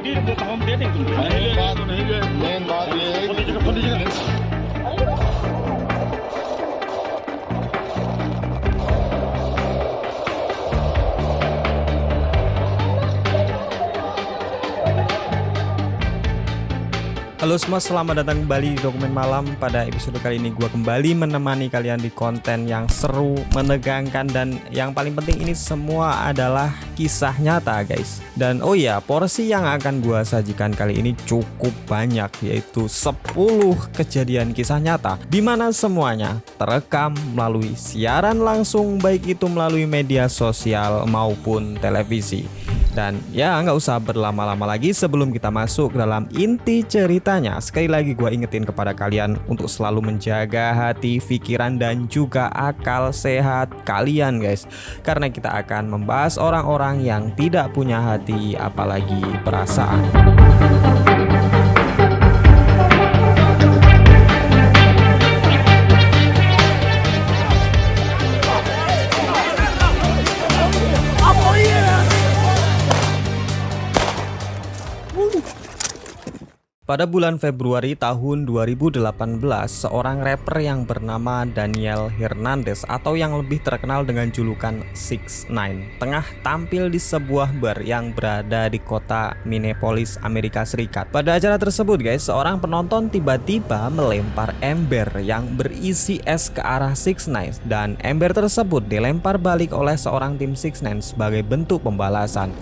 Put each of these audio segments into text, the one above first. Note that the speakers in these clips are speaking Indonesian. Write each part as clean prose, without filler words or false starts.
मेन बात ये है Halo semua, selamat datang kembali di Dokumen Malam. Pada episode kali ini gue kembali menemani kalian di konten yang seru, menegangkan, dan yang paling penting ini semua adalah kisah nyata guys. Dan oh iya, porsi yang akan gue sajikan kali ini cukup banyak, yaitu 10 kejadian kisah nyata dimana semuanya terekam melalui siaran langsung, baik itu melalui media sosial maupun televisi. Dan ya nggak usah berlama-lama lagi, sebelum kita masuk ke dalam inti ceritanya, sekali lagi gue ingetin kepada kalian untuk selalu menjaga hati, pikiran, dan juga akal sehat kalian guys. Karena kita akan membahas orang-orang yang tidak punya hati apalagi perasaan. Pada bulan Februari tahun 2018, seorang rapper yang bernama Daniel Hernandez atau yang lebih terkenal dengan julukan 6ix9ine tengah tampil di sebuah bar yang berada di kota Minneapolis, Amerika Serikat. Pada acara tersebut guys, seorang penonton tiba-tiba melempar ember yang berisi es ke arah 6ix9ine dan ember tersebut dilempar balik oleh seorang tim 6ix9ine sebagai bentuk pembalasan.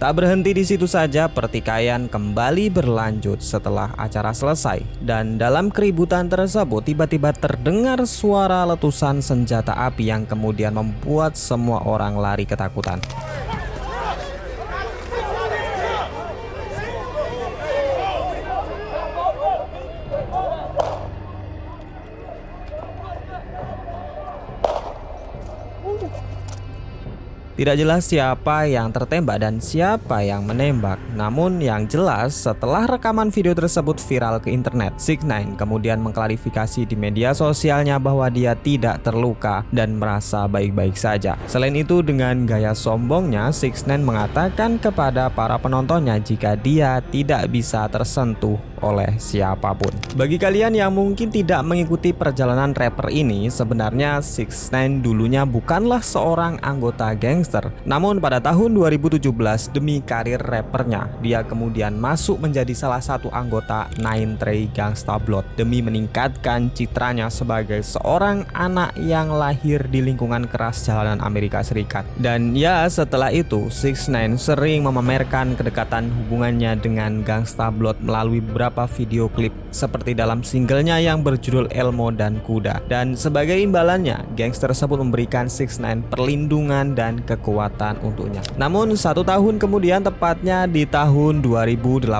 Tak berhenti di situ saja, pertikaian kembali berlanjut setelah acara selesai. Dan dalam keributan tersebut tiba-tiba terdengar suara letusan senjata api yang kemudian membuat semua orang lari ketakutan. Tidak jelas siapa yang tertembak dan siapa yang menembak. Namun yang jelas, setelah rekaman video tersebut viral ke internet, 6ix9ine kemudian mengklarifikasi di media sosialnya bahwa dia tidak terluka dan merasa baik-baik saja. Selain itu, dengan gaya sombongnya, 6ix9ine mengatakan kepada para penontonnya jika dia tidak bisa tersentuh oleh siapapun. Bagi kalian yang mungkin tidak mengikuti perjalanan rapper ini, sebenarnya 6ix9ine dulunya bukanlah seorang anggota gangster. Namun pada tahun 2017, demi karir rappernya, dia kemudian masuk menjadi salah satu anggota Nine Trey Gangsta Blood demi meningkatkan citranya sebagai seorang anak yang lahir di lingkungan keras jalanan Amerika Serikat. Dan ya, setelah itu 6ix9ine sering memamerkan kedekatan hubungannya dengan Gangsta Blood melalui beberapa video klip seperti dalam singlenya yang berjudul Elmo dan Kuda. Dan sebagai imbalannya, gangster tersebut memberikan 6ix9ine perlindungan dan kekuatan untuknya. Namun 1 tahun kemudian, tepatnya di tahun 2018,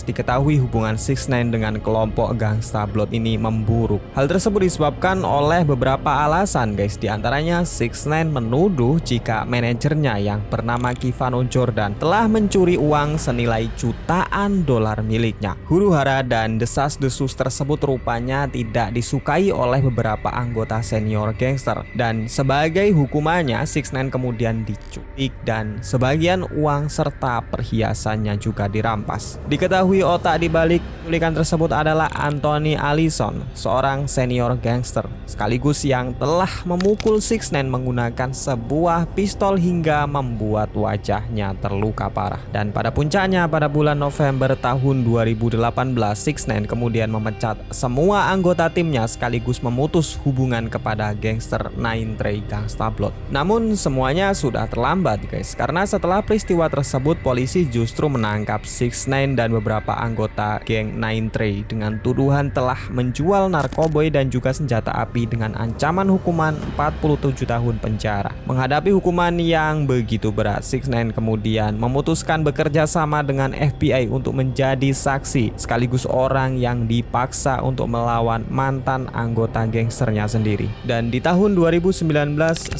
diketahui hubungan 6ix9ine dengan kelompok Gangsta Blood ini memburuk. Hal tersebut disebabkan oleh beberapa alasan guys. Di antaranya 6ix9ine menuduh jika manajernya yang bernama Kivano Jordan telah mencuri uang senilai jutaan dolar miliknya. Huru-hara dan desas-desus tersebut rupanya tidak disukai oleh beberapa anggota senior gangster. Dan sebagai hukumannya, 6ix9ine kemudian diculik dan sebagian uang serta perhiasannya juga dirampas. Diketahui otak dibalik culikan tersebut adalah Anthony Allison, seorang senior gangster sekaligus yang telah memukul 6ix9ine menggunakan sebuah pistol hingga membuat wajahnya terluka parah. Dan pada puncaknya, pada bulan November tahun 2018, 6ix9ine kemudian memecat semua anggota timnya sekaligus memutus hubungan kepada gangster Nine Trey Gangsta Blood. Namun semuanya sudah terlambat guys, karena setelah peristiwa tersebut polisi justru menangkap 6ix9ine dan beberapa anggota geng Nine Trey dengan tuduhan telah menjual narkoboy dan juga senjata api dengan ancaman hukuman 47 tahun penjara. Menghadapi hukuman yang begitu berat, 6ix9ine kemudian memutuskan bekerja sama dengan FBI untuk menjadi saksi sekaligus orang yang dipaksa untuk melawan mantan anggota gangsternya sendiri. Dan di tahun 2019,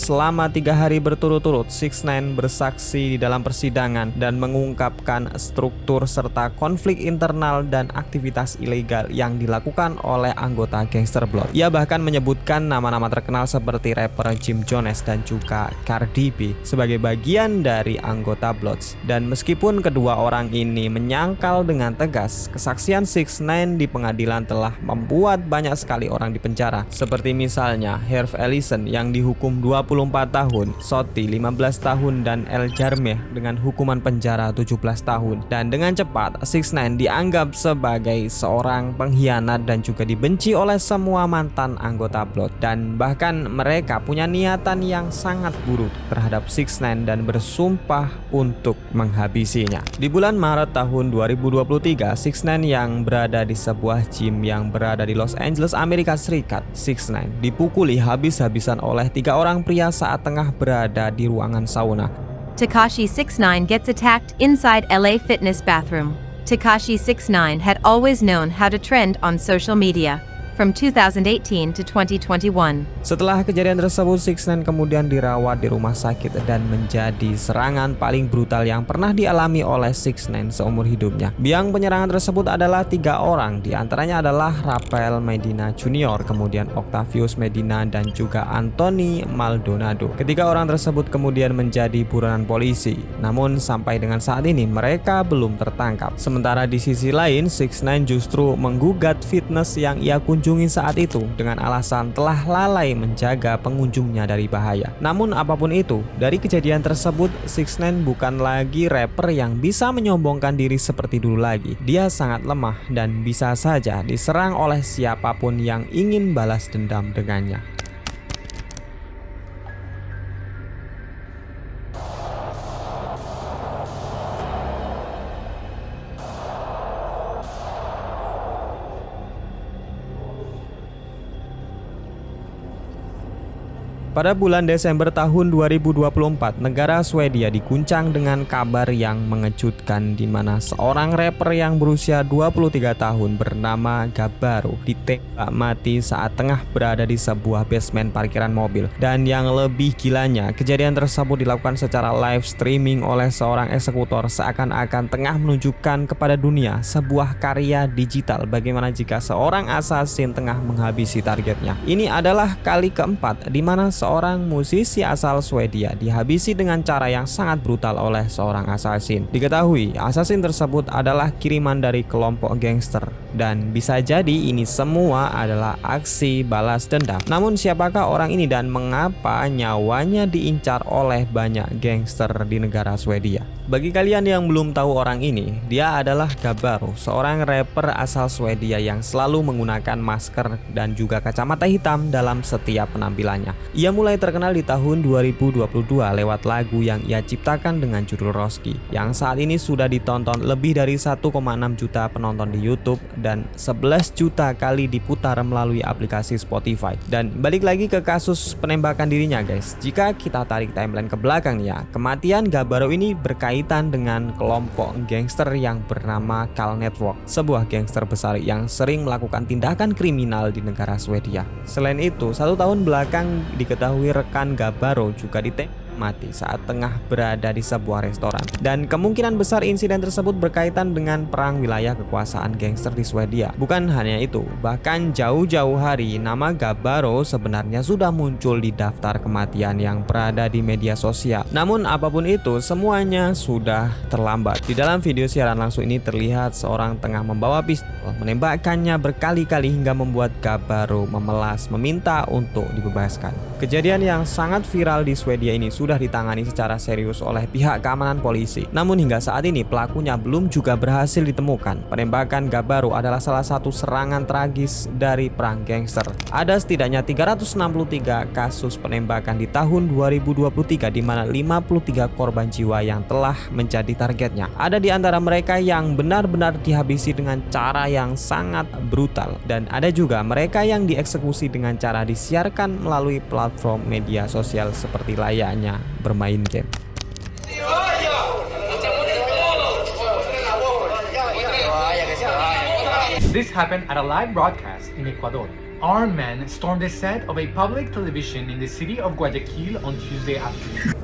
selama 3 hari berturut-turut, 6ix9ine bersaksi di dalam persidangan dan mengungkapkan struktur serta konflik internal dan aktivitas ilegal yang dilakukan oleh anggota gangster Blood. Ia bahkan menyebutkan nama-nama terkenal seperti rapper Jim Jones dan juga Cardi B sebagai bagian dari anggota Bloods. Dan meskipun kedua orang ini menyangkal dengan tegas, kesaksian 6ix9ine di pengadilan telah membuat banyak sekali orang dipenjara, seperti misalnya Harve Ellison yang dihukum 24 tahun, Soti 15 tahun, dan El Jarmeh dengan hukuman penjara 17 tahun. Dan dengan cepat 6ix9ine dianggap sebagai seorang pengkhianat dan juga dibenci oleh semua mantan anggota Blood, dan bahkan mereka punya niatan yang sangat buruk terhadap 6ix9ine dan bersumpah untuk menghabisinya. Di bulan Maret tahun 2023, 6ix9ine yang berada di sebuah gym yang berada di Los Angeles, Amerika Serikat, 6ix9ine dipukuli habis-habisan oleh 3 orang pria saat tengah berada di ruangan sauna. Tekashi 6ix9ine gets attacked inside LA fitness bathroom. Tekashi 6ix9ine had always known how to trend on social media from 2018 to 2021. Setelah kejadian tersebut, 6ix9ine kemudian dirawat di rumah sakit dan menjadi serangan paling brutal yang pernah dialami oleh 6ix9ine seumur hidupnya. Biang penyerangan tersebut adalah 3 orang, diantaranya adalah Rafael Medina Jr., kemudian Octavius Medina, dan juga Anthony Maldonado. Ketiga orang tersebut kemudian menjadi buronan polisi, namun sampai dengan saat ini mereka belum tertangkap. Sementara di sisi lain, 6ix9ine justru menggugat fitness yang ia kunjungi saat itu dengan alasan telah lalai menjaga pengunjungnya dari bahaya. Namun apapun itu, dari kejadian tersebut 6ix9ine bukan lagi rapper yang bisa menyombongkan diri seperti dulu lagi. Dia sangat lemah dan bisa saja diserang oleh siapapun yang ingin balas dendam dengannya. Pada bulan Desember tahun 2024, negara Swedia diguncang dengan kabar yang mengejutkan di mana seorang rapper yang berusia 23 tahun bernama Gabaro ditembak mati saat tengah berada di sebuah basement parkiran mobil. Dan yang lebih gilanya, kejadian tersebut dilakukan secara live streaming oleh seorang eksekutor seakan-akan tengah menunjukkan kepada dunia sebuah karya digital bagaimana jika seorang assassin tengah menghabisi targetnya. Ini adalah kali keempat di mana seorang musisi asal Swedia dihabisi dengan cara yang sangat brutal oleh seorang assassin. Diketahui, assassin tersebut adalah kiriman dari kelompok gangster dan bisa jadi ini semua adalah aksi balas dendam. Namun siapakah orang ini dan mengapa nyawanya diincar oleh banyak gangster di negara Swedia? Bagi kalian yang belum tahu orang ini, dia adalah Gabaro, seorang rapper asal Swedia yang selalu menggunakan masker dan juga kacamata hitam dalam setiap penampilannya. Ia mulai terkenal di tahun 2022 lewat lagu yang ia ciptakan dengan judul Roski, yang saat ini sudah ditonton lebih dari 1,6 juta penonton di YouTube dan 11 juta kali diputar melalui aplikasi Spotify. Dan balik lagi ke kasus penembakan dirinya guys, jika kita tarik timeline ke belakang ya, kematian Gabaro ini berkaitan dengan kelompok gangster yang bernama Kal Network, sebuah gangster besar yang sering melakukan tindakan kriminal di negara Swedia. Selain itu, 1 tahun belakang diketahui rekan Gabaro juga ditembak mati saat tengah berada di sebuah restoran. Dan kemungkinan besar insiden tersebut berkaitan dengan perang wilayah kekuasaan gangster di Swedia. Bukan hanya itu, bahkan jauh-jauh hari nama Gabaro sebenarnya sudah muncul di daftar kematian yang berada di media sosial. Namun apapun itu, semuanya sudah terlambat. Di dalam video siaran langsung ini terlihat seorang tengah membawa pistol, menembakkannya berkali-kali hingga membuat Gabaro memelas meminta untuk dibebaskan. Kejadian yang sangat viral di Swedia ini sudah ditangani secara serius oleh pihak keamanan polisi. Namun hingga saat ini pelakunya belum juga berhasil ditemukan. Penembakan Gabaro adalah salah satu serangan tragis dari perang gangster. Ada setidaknya 363 kasus penembakan di tahun 2023 di mana 53 korban jiwa yang telah menjadi targetnya. Ada di antara mereka yang benar-benar dihabisi dengan cara yang sangat brutal, dan ada juga mereka yang dieksekusi dengan cara disiarkan melalui platform media sosial seperti layaknya bermain game. This happened at a live broadcast in Ecuador. Armed men stormed the set of a public television in the city of Guayaquil on Tuesday afternoon.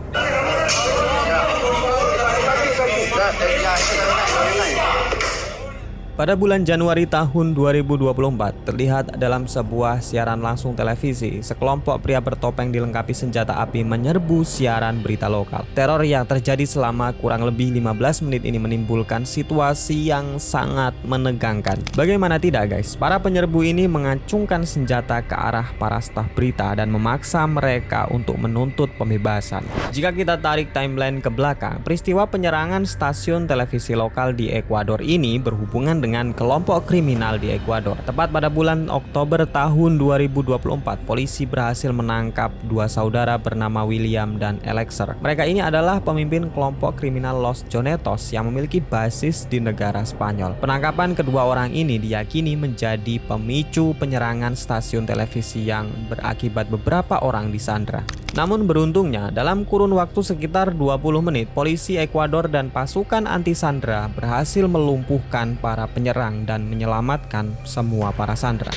Pada bulan Januari tahun 2024, terlihat dalam sebuah siaran langsung televisi, sekelompok pria bertopeng dilengkapi senjata api menyerbu siaran berita lokal. Teror yang terjadi selama kurang lebih 15 menit ini menimbulkan situasi yang sangat menegangkan. Bagaimana tidak guys, para penyerbu ini mengacungkan senjata ke arah para staf berita dan memaksa mereka untuk menuntut pembebasan. Jika kita tarik timeline ke belakang, peristiwa penyerangan stasiun televisi lokal di Ekuador ini berhubungan dengan kelompok kriminal di Ekuador. Tepat pada bulan Oktober tahun 2024, polisi berhasil menangkap dua saudara bernama William dan Alexer. Mereka ini adalah pemimpin kelompok kriminal Los Jonetos yang memiliki basis di negara Spanyol. Penangkapan kedua orang ini diyakini menjadi pemicu penyerangan stasiun televisi yang berakibat beberapa orang disandra. Namun beruntungnya, dalam kurun waktu sekitar 20 menit, polisi Ekuador dan pasukan anti sandra berhasil melumpuhkan para penyerang dan menyelamatkan semua para sandra.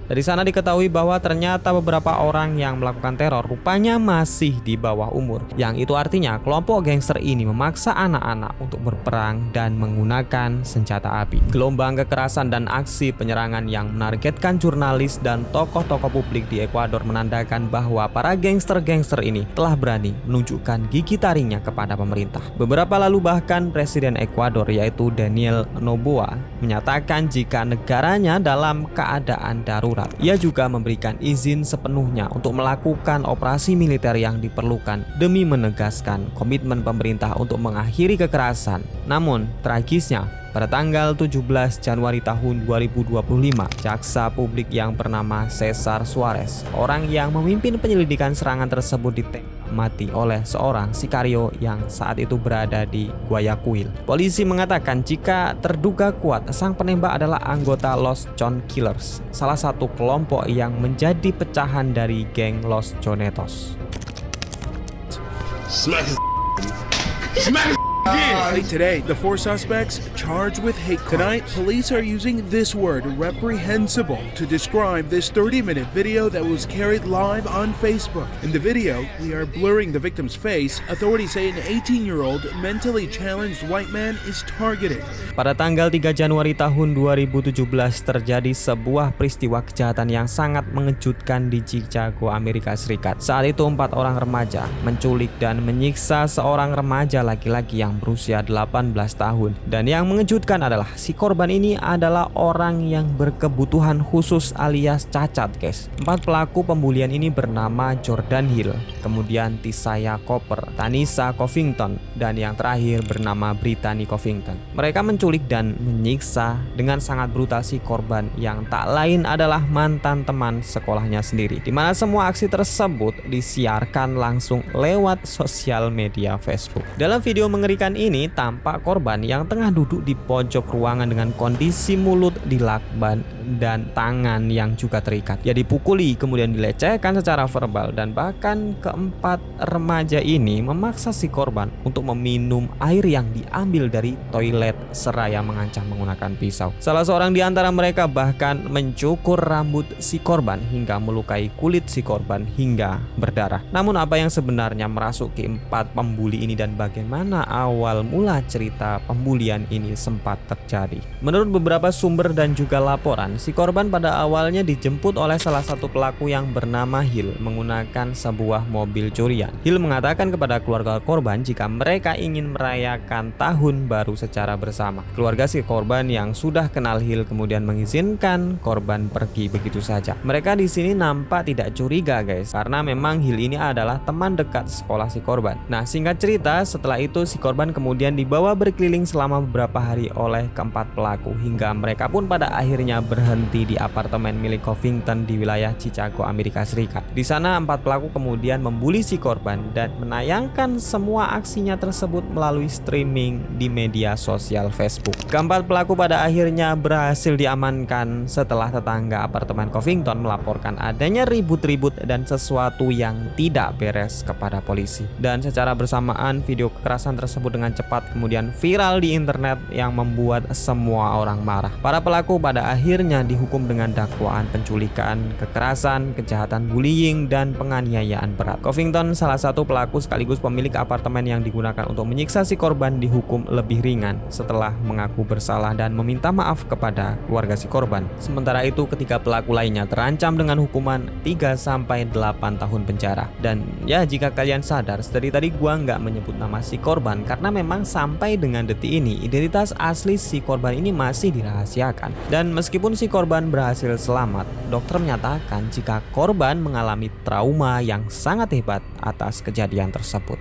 Dari sana diketahui bahwa ternyata beberapa orang yang melakukan teror rupanya masih di bawah umur. Yang itu artinya kelompok gangster ini memaksa anak-anak untuk berperang dan menggunakan senjata api. Gelombang kekerasan dan aksi penyerangan yang menargetkan jurnalis dan tokoh-tokoh publik di Ekuador menandakan bahwa para gangster-gangster ini telah berani menunjukkan gigi taringnya kepada pemerintah. Beberapa lalu bahkan Presiden Ekuador yaitu Daniel Noboa menyatakan jika negaranya dalam keadaan darurat. Ia juga memberikan izin sepenuhnya untuk melakukan operasi militer yang diperlukan demi menegaskan komitmen pemerintah untuk mengakhiri kekerasan. Namun, tragisnya, pada tanggal 17 Januari tahun 2025, jaksa publik yang bernama Cesar Suarez, orang yang memimpin penyelidikan serangan tersebut ditembak mati oleh seorang sikario yang saat itu berada di Guayaquil. Polisi mengatakan jika terduga kuat sang penembak adalah anggota Los John Killers, salah satu kelompok yang menjadi pecahan dari geng Los Jonetos. Smack his Today, the four suspects charged with hate crime. Tonight, police are using this word, reprehensible, to describe this 30-minute video that was carried live on Facebook. In the video, we are blurring the victim's face. Authorities say an 18-year-old mentally challenged white man is targeted. Pada tanggal 3 Januari tahun 2017 terjadi sebuah peristiwa kejahatan yang sangat mengejutkan di Chicago, Amerika Serikat. Saat itu 4 orang remaja menculik dan menyiksa seorang remaja laki-laki yang berusia 18 tahun. Dan yang mengejutkan adalah si korban ini adalah orang yang berkebutuhan khusus alias cacat guys. 4 pelaku pembulian ini bernama Jordan Hill, kemudian Tisaya Cooper, Tanisa Covington, dan yang terakhir bernama Brittany Covington. Mereka menculik dan menyiksa dengan sangat brutal si korban yang tak lain adalah mantan teman sekolahnya sendiri, di mana semua aksi tersebut disiarkan langsung lewat sosial media Facebook. Dalam video mengerikan ini tampak korban yang tengah duduk di pojok ruangan dengan kondisi mulut dilakban dan tangan yang juga terikat. Ia dipukuli kemudian dilecehkan secara verbal dan bahkan keempat remaja ini memaksa si korban untuk meminum air yang diambil dari toilet seraya mengancam menggunakan pisau. Salah seorang di antara mereka bahkan mencukur rambut si korban hingga melukai kulit si korban hingga berdarah. Namun apa yang sebenarnya merasuki 4 pembuli ini dan bagaimana awal mula cerita pembulian ini sempat terjadi? Menurut beberapa sumber dan juga laporan, si korban pada awalnya dijemput oleh salah satu pelaku yang bernama Hill menggunakan sebuah mobil curian. Hill mengatakan kepada keluarga korban jika mereka ingin merayakan tahun baru secara bersama. Keluarga si korban yang sudah kenal Hill kemudian mengizinkan korban pergi begitu saja. Mereka di sini nampak tidak curiga guys, karena memang Hill ini adalah teman dekat sekolah si korban. Nah, singkat cerita, setelah itu si korban kemudian dibawa berkeliling selama beberapa hari oleh keempat pelaku hingga mereka pun pada akhirnya berhenti di apartemen milik Covington di wilayah Chicago, Amerika Serikat. Di sana 4 pelaku kemudian membuli si korban dan menayangkan semua aksinya tersebut melalui streaming di media sosial Facebook. Keempat pelaku pada akhirnya berhasil diamankan setelah tetangga apartemen Covington melaporkan adanya ribut-ribut dan sesuatu yang tidak beres kepada polisi. Dan secara bersamaan video kekerasan tersebut dengan cepat kemudian viral di internet yang membuat semua orang marah. Para pelaku pada akhirnya dihukum dengan dakwaan penculikan, kekerasan, kejahatan bullying, dan penganiayaan berat. Covington, salah satu pelaku sekaligus pemilik apartemen yang digunakan untuk menyiksa si korban, dihukum lebih ringan setelah mengaku bersalah dan meminta maaf kepada keluarga si korban. Sementara itu ketiga pelaku lainnya terancam dengan hukuman 3-8 tahun penjara. Dan ya, jika kalian sadar, dari tadi gua nggak menyebut nama si korban karena memang sampai dengan detik ini identitas asli si korban ini masih dirahasiakan. Dan meskipun si korban berhasil selamat, dokter menyatakan jika korban mengalami trauma yang sangat hebat atas kejadian tersebut.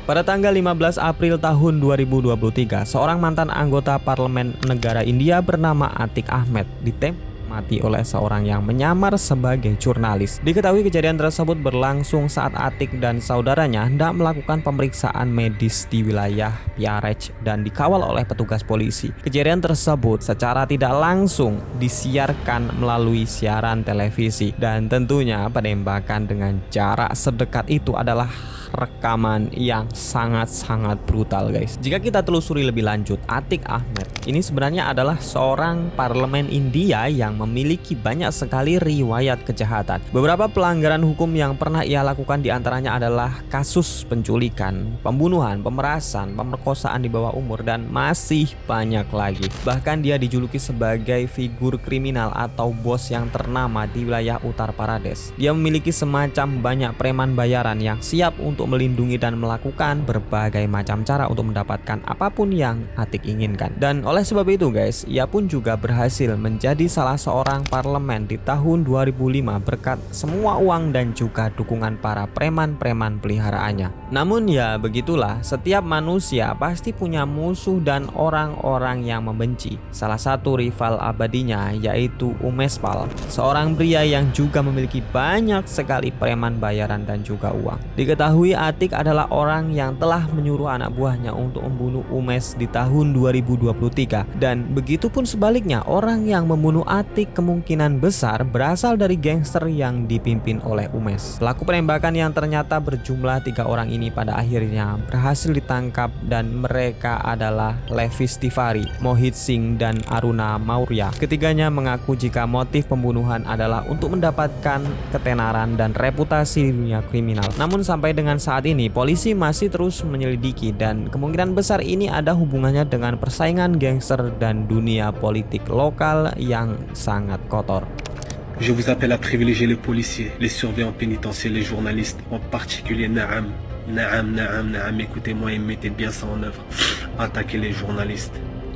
Pada tanggal 15 April tahun 2023, seorang mantan anggota parlemen negara India bernama Atik Ahmed ditembak mati oleh seorang yang menyamar sebagai jurnalis. Diketahui kejadian tersebut berlangsung saat Atik dan saudaranya hendak melakukan pemeriksaan medis di wilayah Piarech dan dikawal oleh petugas polisi. Kejadian tersebut secara tidak langsung disiarkan melalui siaran televisi dan tentunya penembakan dengan jarak sedekat itu adalah rekaman yang sangat-sangat brutal, guys. Jika kita telusuri lebih lanjut, Atik Ahmed ini sebenarnya adalah seorang parlemen India yang memiliki banyak sekali riwayat kejahatan. Beberapa pelanggaran hukum yang pernah ia lakukan diantaranya adalah kasus penculikan, pembunuhan, pemerasan, pemerkosaan di bawah umur, dan masih banyak lagi. Bahkan dia dijuluki sebagai figur kriminal atau bos yang ternama di wilayah Uttar Pradesh. Dia memiliki semacam banyak preman bayaran yang siap untuk melindungi dan melakukan berbagai macam cara untuk mendapatkan apapun yang Atik inginkan. Dan oleh sebab itu, guys, ia pun juga berhasil menjadi salah seorang parlemen di tahun 2005 berkat semua uang dan juga dukungan para preman-preman peliharaannya. Namun ya begitulah, setiap manusia pasti punya musuh dan orang-orang yang membenci. Salah satu rival abadinya yaitu Umesh Pal, seorang pria yang juga memiliki banyak sekali preman bayaran dan juga uang. Diketahui Atik adalah orang yang telah menyuruh anak buahnya untuk membunuh Umesh di tahun 2023, dan begitu pun sebaliknya, orang yang membunuh Atik kemungkinan besar berasal dari gangster yang dipimpin oleh Umesh. Pelaku penembakan yang ternyata berjumlah 3 orang ini pada akhirnya berhasil ditangkap, dan mereka adalah Levis Tiwari, Mohit Singh, dan Aruna Maurya. Ketiganya mengaku jika motif pembunuhan adalah untuk mendapatkan ketenaran dan reputasi di dunia kriminal. Namun sampai dengan saat ini polisi masih terus menyelidiki dan kemungkinan besar ini ada hubungannya dengan persaingan gangster dan dunia politik lokal yang sangat kotor. Je vous appelle à privilégier les policiers, les surveillants pénitentiaires, les journalistes, en particulier Naam. Naam, écoutez-moi et mettez bien ça en œuvre. Attaquez les journalistes.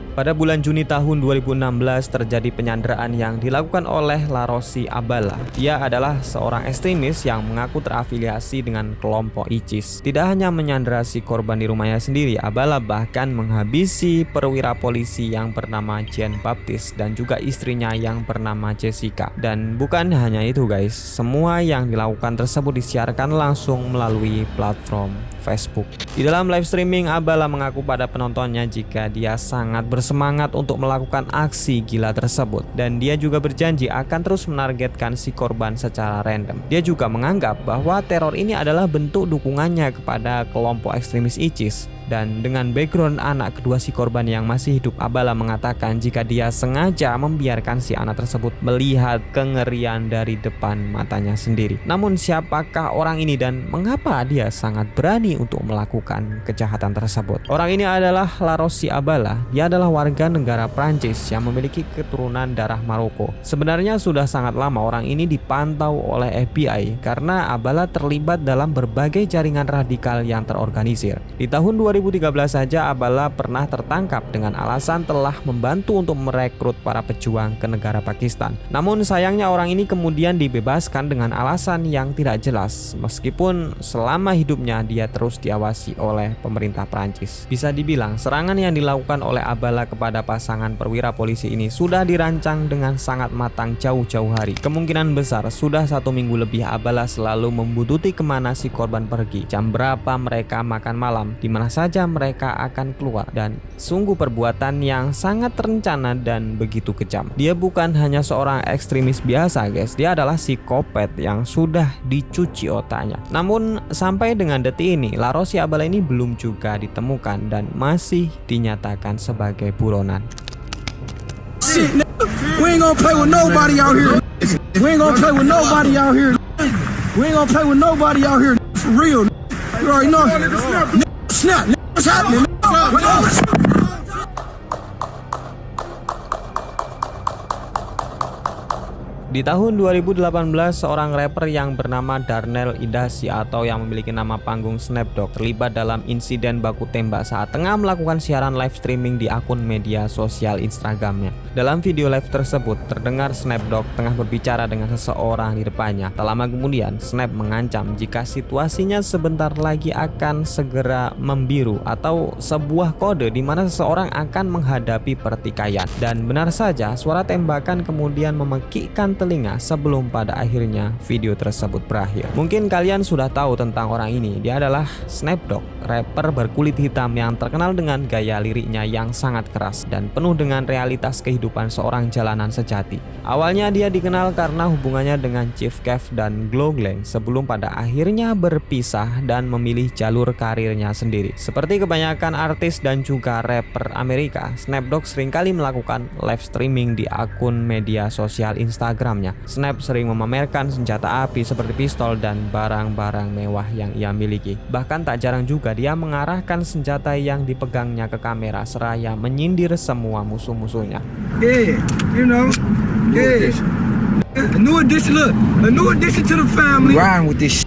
Pada bulan Juni tahun 2016 terjadi penyanderaan yang dilakukan oleh Larosi Abala. Dia adalah seorang ekstremis yang mengaku terafiliasi dengan kelompok ISIS. Tidak hanya menyandera si korban di rumahnya sendiri, Abala bahkan menghabisi perwira polisi yang bernama Jean Baptiste dan juga istrinya yang bernama Jessica. Dan bukan hanya itu, guys, semua yang dilakukan tersebut disiarkan langsung melalui platform Facebook. Di dalam live streaming, Abala mengaku pada penontonnya jika dia sangat bersemangat untuk melakukan aksi gila tersebut, dan dia juga berjanji akan terus menargetkan si korban secara random. Dia juga menganggap bahwa teror ini adalah bentuk dukungannya kepada kelompok ekstremis ISIS. Dan dengan background anak kedua si korban yang masih hidup, Abala mengatakan jika dia sengaja membiarkan si anak tersebut melihat kengerian dari depan matanya sendiri. Namun siapakah orang ini dan mengapa dia sangat berani untuk melakukan kejahatan tersebut? Orang ini adalah Larossi Abala. Dia adalah warga negara Prancis yang memiliki keturunan darah Maroko. Sebenarnya sudah sangat lama orang ini dipantau oleh FBI karena Abala terlibat dalam berbagai jaringan radikal yang terorganisir. Di tahun 2013 saja Abala pernah tertangkap dengan alasan telah membantu untuk merekrut para pejuang ke negara Pakistan. Namun sayangnya orang ini kemudian dibebaskan dengan alasan yang tidak jelas, meskipun selama hidupnya dia terus diawasi oleh pemerintah Prancis. Bisa dibilang serangan yang dilakukan oleh Abala kepada pasangan perwira polisi ini sudah dirancang dengan sangat matang jauh-jauh hari. Kemungkinan besar sudah 1 minggu lebih Abala selalu membuntuti kemana si korban pergi, jam berapa mereka makan malam, di mana saja mereka akan keluar, dan sungguh perbuatan yang sangat terencana dan begitu kejam. Dia bukan hanya seorang ekstremis biasa guys, dia adalah psikopat yang sudah dicuci otaknya. Namun sampai dengan detik ini Larossi Abala ini belum juga ditemukan dan masih dinyatakan sebagai buronan. We ain't gonna play with nobody out here. We ain't gonna play with nobody out here. We ain't gonna play with nobody out here. For real. You already know. Snap. What's happening? Di tahun 2018, seorang rapper yang bernama Darnell Idasi atau yang memiliki nama panggung Snapdog terlibat dalam insiden baku tembak saat tengah melakukan siaran live streaming di akun media sosial Instagramnya. Dalam video live tersebut, terdengar Snapdog tengah berbicara dengan seseorang di depannya. Tak lama kemudian, Snap mengancam jika situasinya sebentar lagi akan segera membiru atau sebuah kode di mana seseorang akan menghadapi pertikaian. Dan benar saja, suara tembakan kemudian memekikkan telinga sebelum pada akhirnya video tersebut berakhir. Mungkin kalian sudah tahu tentang orang ini. Dia adalah Snapdog, rapper berkulit hitam yang terkenal dengan gaya liriknya yang sangat keras dan penuh dengan realitas kehidupan seorang jalanan sejati. Awalnya dia dikenal karena hubungannya dengan Chief Keef dan Glowglang sebelum pada akhirnya berpisah dan memilih jalur karirnya sendiri. Seperti kebanyakan artis dan juga rapper Amerika, Snapdog seringkali melakukan live streaming di akun media sosial Instagram. Snap sering memamerkan senjata api seperti pistol dan barang-barang mewah yang ia miliki. Bahkan tak jarang juga dia mengarahkan senjata yang dipegangnya ke kamera seraya menyindir semua musuh-musuhnya. Yeah, you know. Yeah. A new addition, look. A new addition to the family. Riding with this.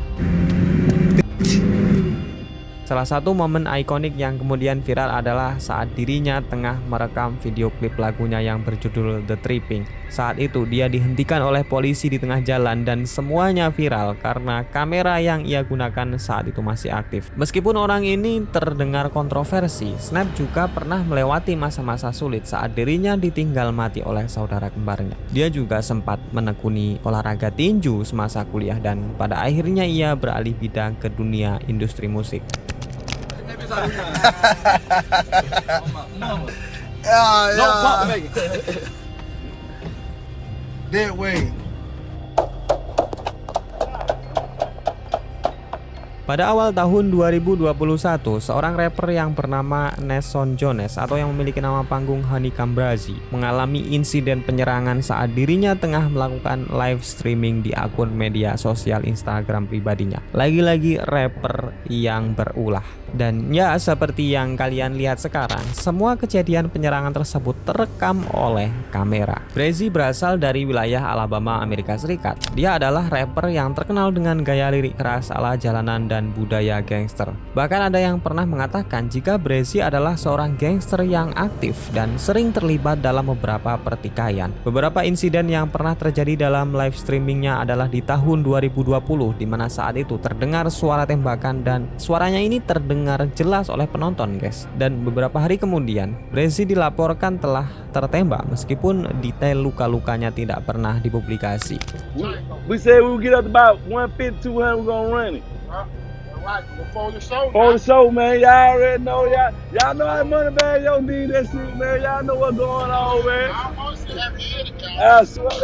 Salah satu momen ikonik yang kemudian viral adalah saat dirinya tengah merekam video klip lagunya yang berjudul The Tripping. Saat itu dia dihentikan oleh polisi di tengah jalan dan semuanya viral karena kamera yang ia gunakan saat itu masih aktif. Meskipun orang ini terdengar kontroversi, Snap juga pernah melewati masa-masa sulit saat dirinya ditinggal mati oleh saudara kembarnya. Dia juga sempat menekuni olahraga tinju semasa kuliah dan pada akhirnya ia beralih bidang ke dunia industri musik. That way. Pada awal tahun 2021, seorang rapper yang bernama Nesson Jones atau yang memiliki nama panggung Honeycomb Brazy mengalami insiden penyerangan saat dirinya tengah melakukan live streaming di akun media sosial Instagram pribadinya. Lagi-lagi rapper yang berulah. Dan ya seperti yang kalian lihat sekarang, semua kejadian penyerangan tersebut terekam oleh kamera. Brazy berasal dari wilayah Alabama, Amerika Serikat. Dia adalah rapper yang terkenal dengan gaya lirik keras ala jalanan dan budaya gangster. Bahkan ada yang pernah mengatakan jika Brazy adalah seorang gangster yang aktif dan sering terlibat dalam beberapa pertikaian. Beberapa insiden yang pernah terjadi dalam live streamingnya adalah di tahun 2020, di mana saat itu terdengar suara tembakan dan suaranya ini terdengar jelas oleh penonton guys. Dan beberapa hari kemudian Brazy dilaporkan telah tertembak meskipun detail luka-lukanya tidak pernah dipublikasi. We said we would get up about 150, 200, we're gonna run it. Right, before the show. Before the show, man, y'all already know, y'all know how money bag y'all need that shit, man. Y'all know what's going on, man. I want to see happy ending, y'all. I swear.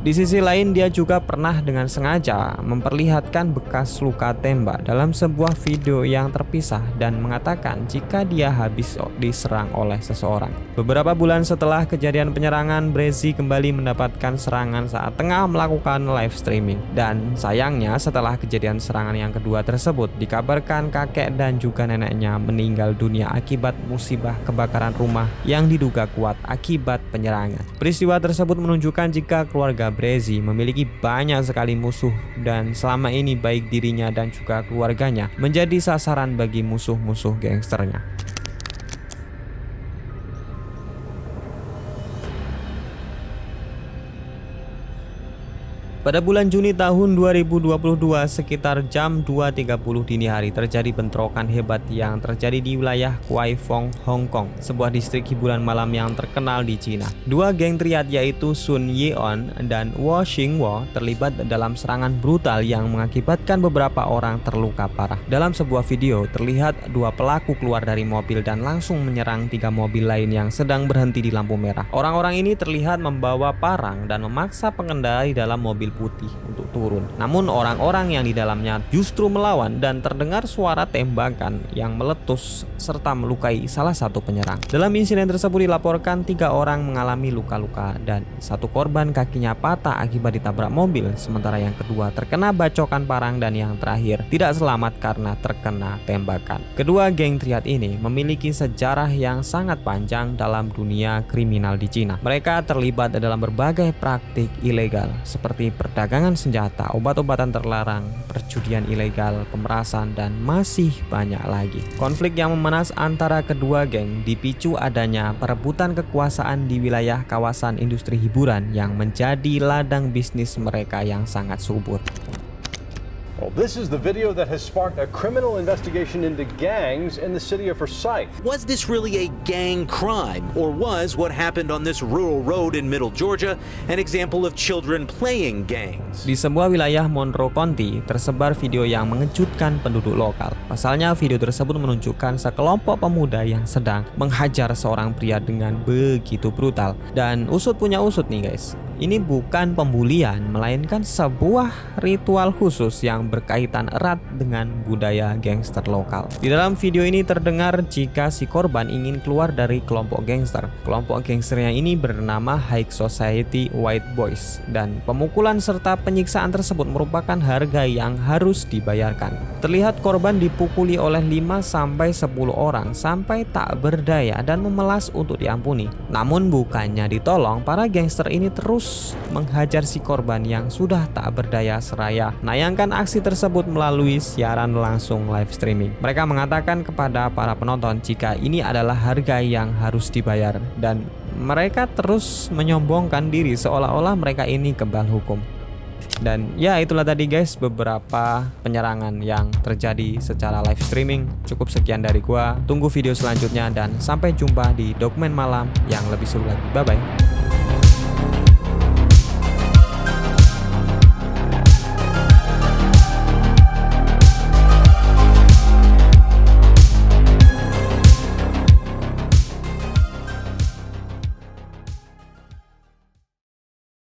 Di sisi lain, dia juga pernah dengan sengaja memperlihatkan bekas luka tembak dalam sebuah video yang terpisah dan mengatakan jika dia habis diserang oleh seseorang. Beberapa bulan setelah kejadian penyerangan, Breszy kembali mendapatkan serangan saat tengah melakukan live streaming. Dan sayangnya setelah kejadian serangan yang kedua tersebut, dikabarkan kakek dan juga neneknya meninggal dunia akibat musibah kebakaran rumah yang diduga kuat akibat penyerangan. Peristiwa tersebut menunjukkan jika keluarga Breszy memiliki banyak sekali musuh dan selama ini baik dirinya dan juga keluarganya menjadi sasaran bagi musuh-musuh gangsternya. Pada bulan Juni tahun 2022 sekitar jam 2.30 dini hari terjadi bentrokan hebat yang terjadi di wilayah Kwai Fong, Hong Kong, sebuah distrik hiburan malam yang terkenal di Cina. Dua geng triad yaitu Sun Yeon dan Wo Xingwo terlibat dalam serangan brutal yang mengakibatkan beberapa orang terluka parah. Dalam sebuah video terlihat dua pelaku keluar dari mobil dan langsung menyerang tiga mobil lain yang sedang berhenti di lampu merah. Orang-orang ini terlihat membawa parang dan memaksa pengendara di dalam mobil putih untuk turun. Namun orang-orang yang di dalamnya justru melawan dan terdengar suara tembakan yang meletus serta melukai salah satu penyerang. Dalam insiden tersebut dilaporkan 3 orang mengalami luka-luka dan satu korban kakinya patah akibat ditabrak mobil, sementara yang kedua terkena bacokan parang dan yang terakhir tidak selamat karena terkena tembakan. Kedua geng triad ini memiliki sejarah yang sangat panjang dalam dunia kriminal di Cina. Mereka terlibat dalam berbagai praktik ilegal seperti perdagangan senjata, obat-obatan terlarang, perjudian ilegal, pemerasan, dan masih banyak lagi. Konflik yang memanas antara kedua geng dipicu adanya perebutan kekuasaan di wilayah kawasan industri hiburan yang menjadi ladang bisnis mereka yang sangat subur. Well, this is the video that has sparked a criminal investigation into gangs in the city of Forsyth. Was this really a gang crime, or was what happened on this rural road in Middle Georgia an example of children playing gangs? Di sebuah wilayah Monroe County tersebar video yang mengejutkan penduduk lokal. Pasalnya video tersebut menunjukkan sekelompok pemuda yang sedang menghajar seorang pria dengan begitu brutal. Dan usut punya usut nih guys, ini bukan pembulian melainkan sebuah ritual khusus yang berkaitan erat dengan budaya gangster lokal. Di dalam video ini terdengar jika si korban ingin keluar dari kelompok gangster. Kelompok gangsternya ini bernama High Society White Boys dan pemukulan serta penyiksaan tersebut merupakan harga yang harus dibayarkan. Terlihat korban dipukuli oleh 5-10 orang sampai tak berdaya dan memelas untuk diampuni. Namun bukannya ditolong, para gangster ini terus menghajar si korban yang sudah tak berdaya seraya menayangkan aksi tersebut melalui siaran langsung live streaming. Mereka mengatakan kepada para penonton jika ini adalah harga yang harus dibayar dan mereka terus menyombongkan diri seolah-olah mereka ini kebal hukum. Dan ya itulah tadi guys beberapa penyerangan yang terjadi secara live streaming. Cukup sekian dari gua. Tunggu video selanjutnya dan sampai jumpa di Dokumen Malam yang lebih seru lagi. Bye bye.